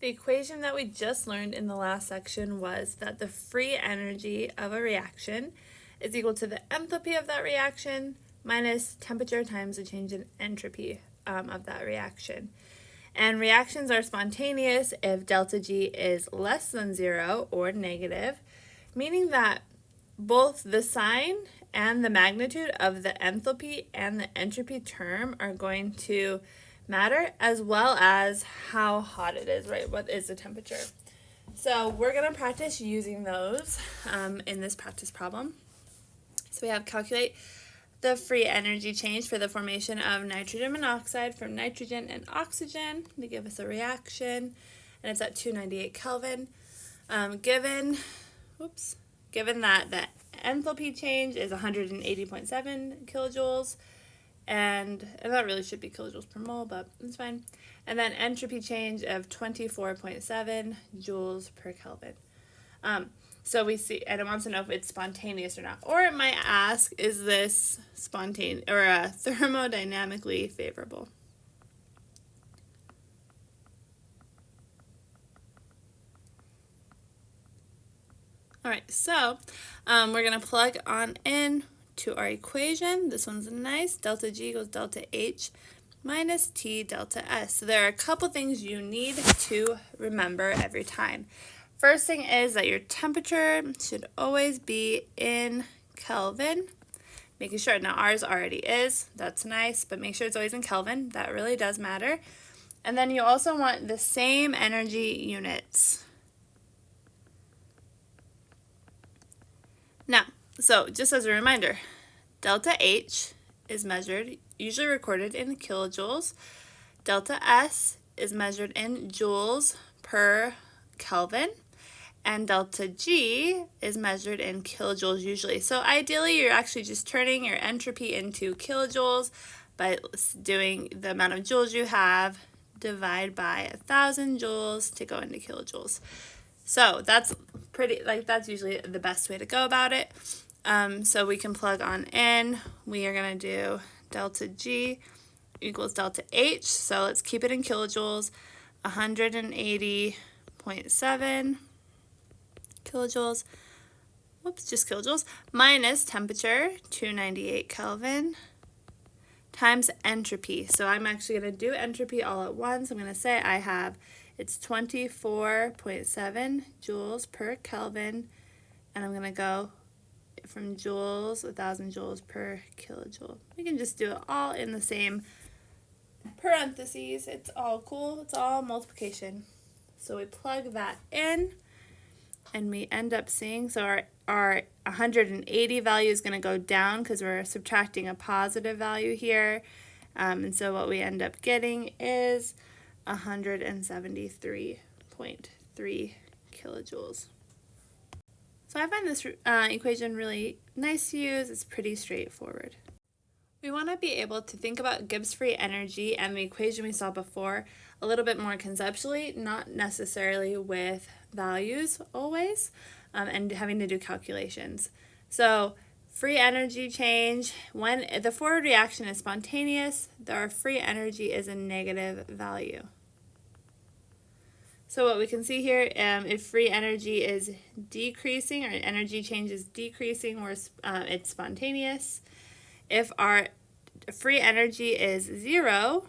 The equation that we just learned in the last section was that the free energy of a reaction is equal to the enthalpy of that reaction minus temperature times the change in entropy of that reaction. And reactions are spontaneous if delta G is less than 0 or negative, meaning that both the sign and the magnitude of the enthalpy and the entropy term are going to matter, as well as how hot it is, right? What is the temperature? So we're going to practice using those in this practice problem. So we have calculate the free energy change for the formation of nitrogen monoxide from nitrogen and oxygen to give us a reaction, and it's at 298 Kelvin. Given that the enthalpy change is 180.7 kilojoules, and that really should be kilojoules per mole, but it's fine. And then entropy change of 24.7 joules per Kelvin. So we see, and it wants to know if it's spontaneous or not. Or it might ask, is this spontaneous or thermodynamically favorable? All right, so we're going to plug on in to our equation. This one's nice. Delta G equals delta H minus T delta S. So there are a couple things you need to remember every time. First thing is that your temperature should always be in Kelvin. Making sure, now ours already is, that's nice, but make sure it's always in Kelvin. That really does matter. And then you also want the same energy units. Now, so just as a reminder, delta H is measured, usually recorded in kilojoules. Delta S is measured in joules per Kelvin. And delta G is measured in kilojoules usually. So ideally, you're actually just turning your entropy into kilojoules by doing the amount of joules you have, divide by 1,000 joules to go into kilojoules. So that's that's usually the best way to go about it. So we can plug on in. We are going to do delta G equals delta H. So let's keep it in kilojoules, 180.7 kilojoules, just kilojoules, minus temperature, 298 Kelvin, times entropy. So I'm actually going to do entropy all at once. I'm going to say it's 24.7 joules per Kelvin, and I'm going to go from joules, 1,000 joules per kilojoule. We can just do it all in the same parentheses. It's all cool. It's all multiplication. So we plug that in, and we end up seeing, so our 180 value is going to go down because we're subtracting a positive value here. And so what we end up getting is 173.3 kilojoules. So I find this equation really nice to use. It's pretty straightforward. We want to be able to think about Gibbs free energy and the equation we saw before a little bit more conceptually, not necessarily with values always, and having to do calculations. So free energy change, when the forward reaction is spontaneous, our free energy is a negative value. So what we can see here, if free energy is decreasing, or energy change is decreasing, where it's spontaneous. If our free energy is 0,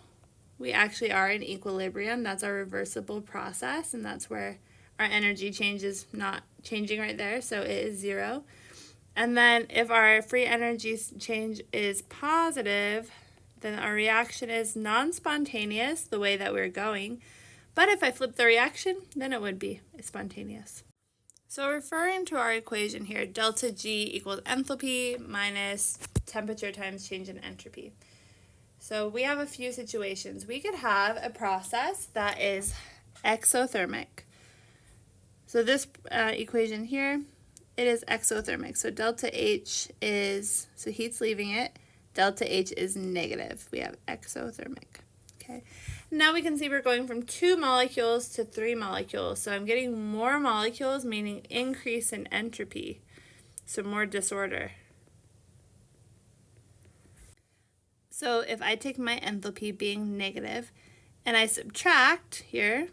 we actually are in equilibrium. That's our reversible process, and that's where our energy change is not changing right there, so it is 0. And then if our free energy change is positive, then our reaction is non-spontaneous, the way that we're going. But if I flip the reaction, then it would be spontaneous. So referring to our equation here, delta G equals enthalpy minus temperature times change in entropy. So we have a few situations. We could have a process that is exothermic. So this equation here, it is exothermic. So delta H is, so heat's leaving it, delta H is negative. We have exothermic. Okay. Now we can see we're going from 2 molecules to 3 molecules. So I'm getting more molecules, meaning increase in entropy. So more disorder. So if I take my enthalpy being negative and I subtract here,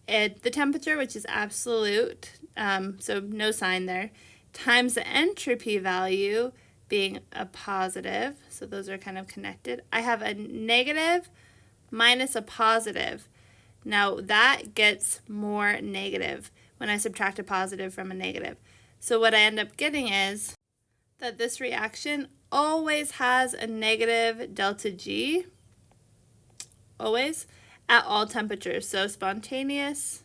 the temperature, which is absolute, so no sign there, times the entropy value being a positive, so those are kind of connected. I have a negative minus a positive. Now that gets more negative when I subtract a positive from a negative. So what I end up getting is that this reaction always has a negative delta G, always, at all temperatures. So spontaneous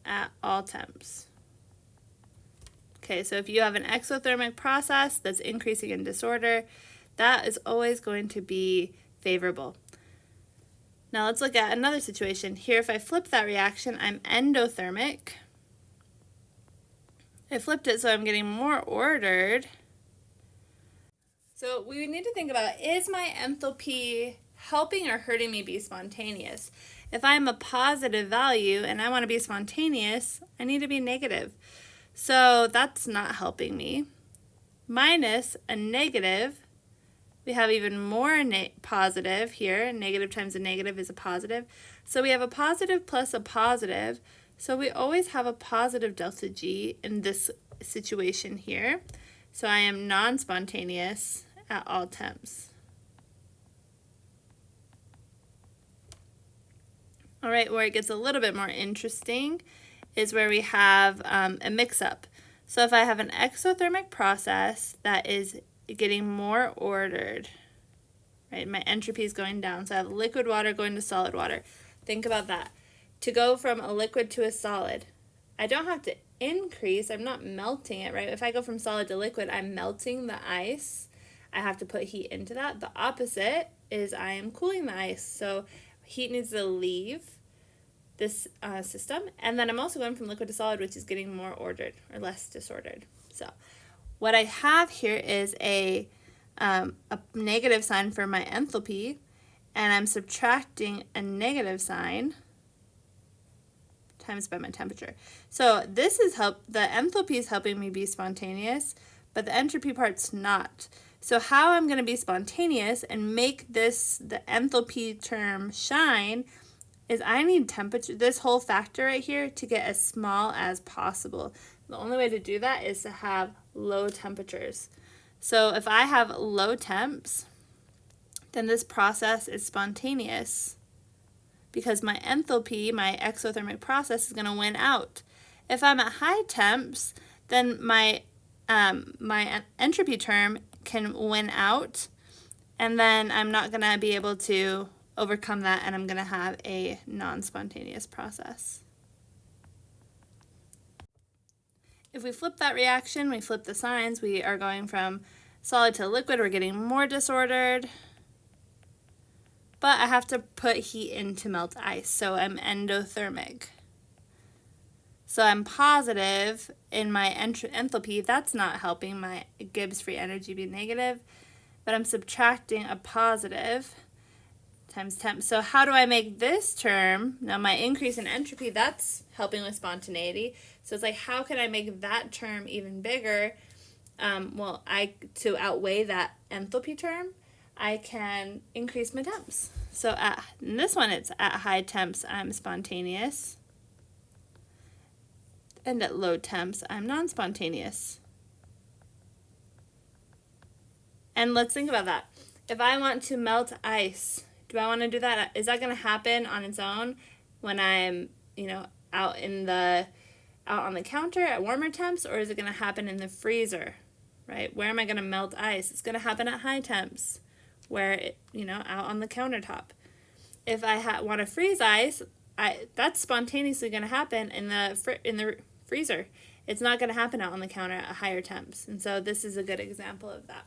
at all temps. Okay, so if you have an exothermic process that's increasing in disorder, that is always going to be favorable. Now let's look at another situation. Here, if I flip that reaction, I'm endothermic. I flipped it so I'm getting more ordered. So we need to think about, is my enthalpy helping or hurting me be spontaneous? If I'm a positive value and I want to be spontaneous, I need to be negative. So that's not helping me. Minus a negative, we have even more positive here. Negative times a negative is a positive. So we have a positive plus a positive. So we always have a positive delta G in this situation here. So I am non-spontaneous at all temps. All right, where it gets a little bit more interesting is where we have a mix-up. So if I have an exothermic process that is getting more ordered, right? My entropy is going down. So I have liquid water going to solid water. Think about that. To go from a liquid to a solid, I don't have to increase. I'm not melting it, right? If I go from solid to liquid, I'm melting the ice. I have to put heat into that. The opposite is I am cooling the ice. So heat needs to leave this system. And then I'm also going from liquid to solid, which is getting more ordered or less disordered. So what I have here is a negative sign for my enthalpy, and I'm subtracting a negative sign times by my temperature. So this is the enthalpy is helping me be spontaneous, but the entropy part's not. So how I'm going to be spontaneous and make the enthalpy term shine is I need temperature, this whole factor right here, to get as small as possible. The only way to do that is to have low temperatures. So if I have low temps, then this process is spontaneous because my enthalpy, my exothermic process, is going to win out. If I'm at high temps, then my entropy term can win out, and then I'm not going to be able to overcome that, and I'm going to have a non-spontaneous process. If we flip that reaction, we flip the signs, we are going from solid to liquid, we're getting more disordered, but I have to put heat in to melt ice, so I'm endothermic. So I'm positive in my enthalpy. That's not helping my Gibbs free energy be negative, but I'm subtracting a positive times temp. So how do I make this term, now my increase in entropy, that's helping with spontaneity. So it's like, how can I make that term even bigger? To outweigh that enthalpy term, I can increase my temps. So in this one, it's at high temps, I'm spontaneous. And at low temps, I'm non-spontaneous. And let's think about that. If I want to melt ice, do I want to do that? Is that going to happen on its own when I'm, out on the counter at warmer temps, or is it going to happen in the freezer, right? Where am I going to melt ice? It's going to happen at high temps, where out on the countertop. If I want to freeze ice, that's spontaneously going to happen in the freezer. It's not going to happen out on the counter at higher temps, and so this is a good example of that.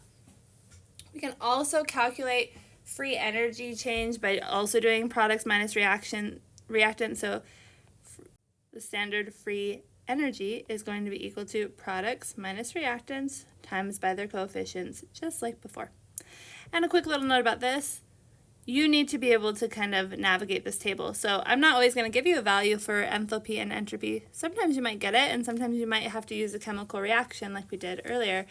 We can also calculate free energy change by also doing products minus reactant. So the standard free energy is going to be equal to products minus reactants times by their coefficients, just like before. And a quick little note about this, you need to be able to kind of navigate this table. So I'm not always going to give you a value for enthalpy and entropy. Sometimes you might get it, and sometimes you might have to use a chemical reaction like we did earlier.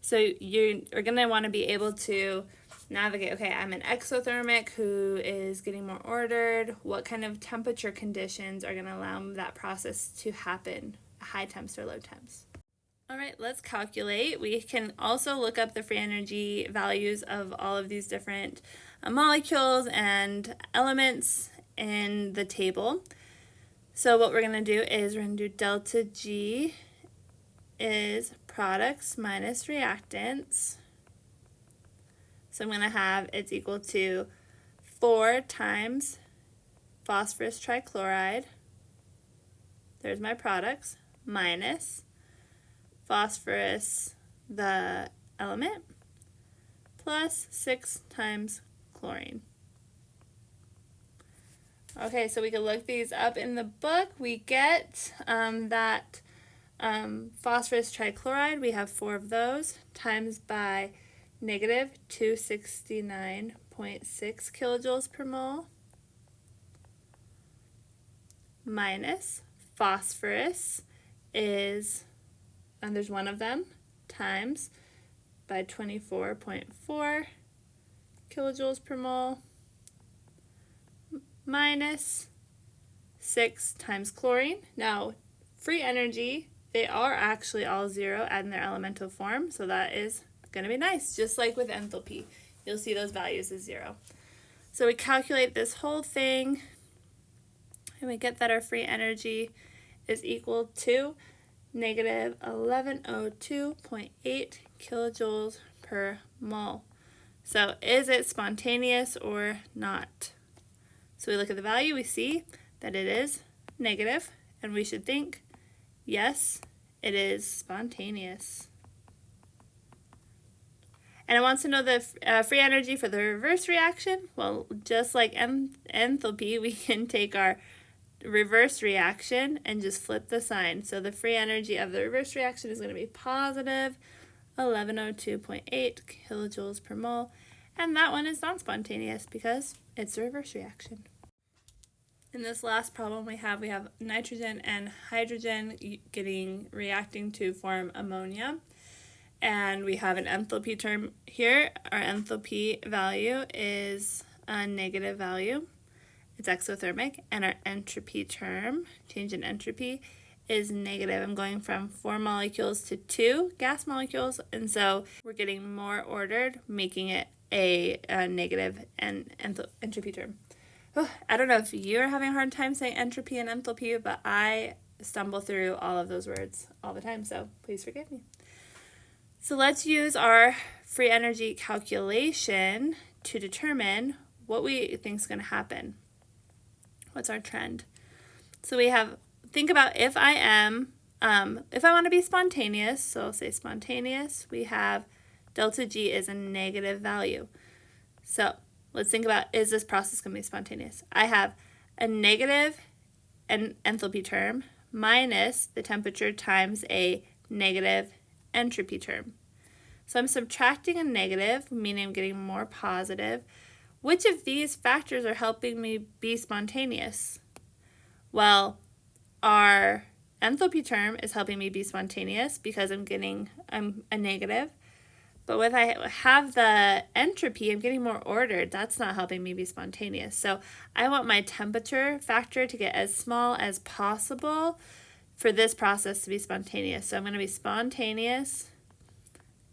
So you are going to want to be able to navigate. Okay, I'm an exothermic who is getting more ordered. What kind of temperature conditions are going to allow that process to happen at high temps or low temps? All right, let's calculate. We can also look up the free energy values of all of these different molecules and elements in the table. So what we're going to do is we're going to do delta G is products minus reactants. So I'm going to have it's equal to 4 times phosphorus trichloride, there's my products, minus phosphorus, the element, plus 6 times chlorine. Okay, so we can look these up in the book. We get that phosphorus trichloride, we have 4 of those, times by negative 269.6 kilojoules per mole, minus phosphorus is, and there's 1 of them, times by 24.4 kilojoules per mole, minus 6 times chlorine. Now, free energy, they are actually all 0 in their elemental form, so that is going to be nice, just like with enthalpy. You'll see those values as 0. So we calculate this whole thing, and we get that our free energy is equal to negative 1102.8 kilojoules per mole. So is it spontaneous or not? So we look at the value, we see that it is negative, and we should think, yes, it is spontaneous. And it wants to know the free energy for the reverse reaction. Well, just like enthalpy, we can take our reverse reaction and just flip the sign. So the free energy of the reverse reaction is going to be positive 1102.8 kilojoules per mole. And that one is non-spontaneous because it's a reverse reaction. In this last problem we have nitrogen and hydrogen reacting to form ammonia. And we have an enthalpy term here. Our enthalpy value is a negative value. It's exothermic. And our entropy term, change in entropy, is negative. I'm going from 4 molecules to 2 gas molecules. And so we're getting more ordered, making it a negative entropy term. I don't know if you're having a hard time saying entropy and enthalpy, but I stumble through all of those words all the time, so please forgive me. So let's use our free energy calculation to determine what we think is going to happen. What's our trend? So we have, think about if I want to be spontaneous, so I'll say spontaneous, we have delta G is a negative value. So let's think about, is this process going to be spontaneous? I have a negative enthalpy term minus the temperature times a negative entropy term. So I'm subtracting a negative, meaning I'm getting more positive. Which of these factors are helping me be spontaneous? Well, our enthalpy term is helping me be spontaneous because I'm a negative. But when I have the entropy, I'm getting more ordered. That's not helping me be spontaneous. So I want my temperature factor to get as small as possible for this process to be spontaneous. So I'm going to be spontaneous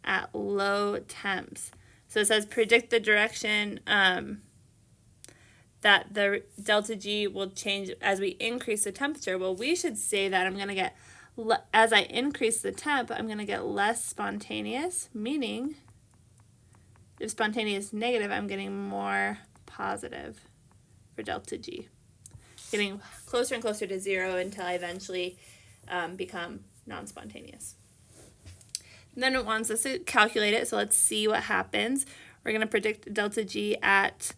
at low temps. So it says predict the direction that the delta G will change as we increase the temperature. Well, we should say that I'm going to get, as I increase the temp, I'm going to get less spontaneous, meaning if spontaneous is negative, I'm getting more positive for delta G. Getting closer and closer to 0 until I eventually become non-spontaneous. And then it wants us to calculate it, so let's see what happens. We're going to predict delta G at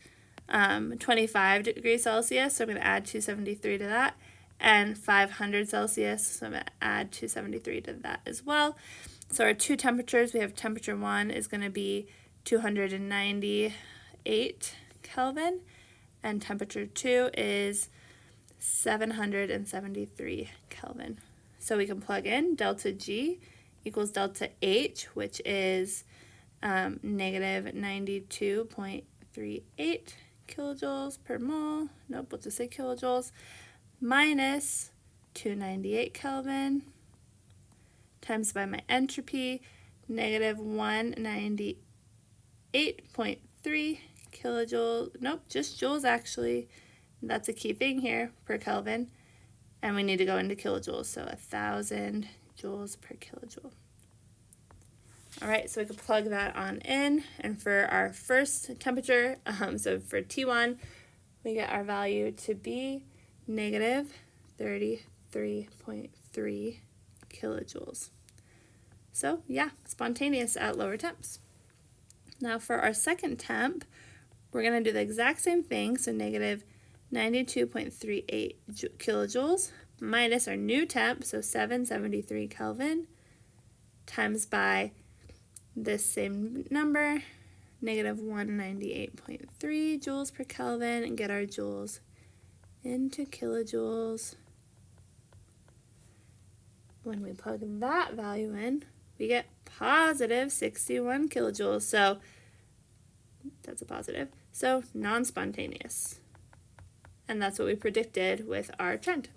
25 degrees Celsius, so I'm going to add 273 to that, and 500 Celsius, so I'm going to add 273 to that as well. So our 2 temperatures, we have temperature 1 is going to be 298 Kelvin, and temperature 2 is 773 Kelvin. So we can plug in delta G equals delta H, which is negative 92.38 kilojoules per mole. Nope, we'll just say kilojoules. Minus 298 Kelvin times by my entropy, negative 198.3 kilojoules. Nope, just joules actually. That's a key thing here, per Kelvin. And we need to go into kilojoules, so 1,000 joules per kilojoule. All right, so we can plug that on in. And for our first temperature, so for T1, we get our value to be negative 33.3 kilojoules. So yeah, spontaneous at lower temps. Now for our second temp, we're going to do the exact same thing, so negative 92.38 kilojoules minus our new temp, so 773 Kelvin, times by this same number, negative 198.3 joules per Kelvin, and get our joules into kilojoules. When we plug that value in, we get positive 61 kilojoules. So that's a positive. So non-spontaneous. And that's what we predicted with our trend.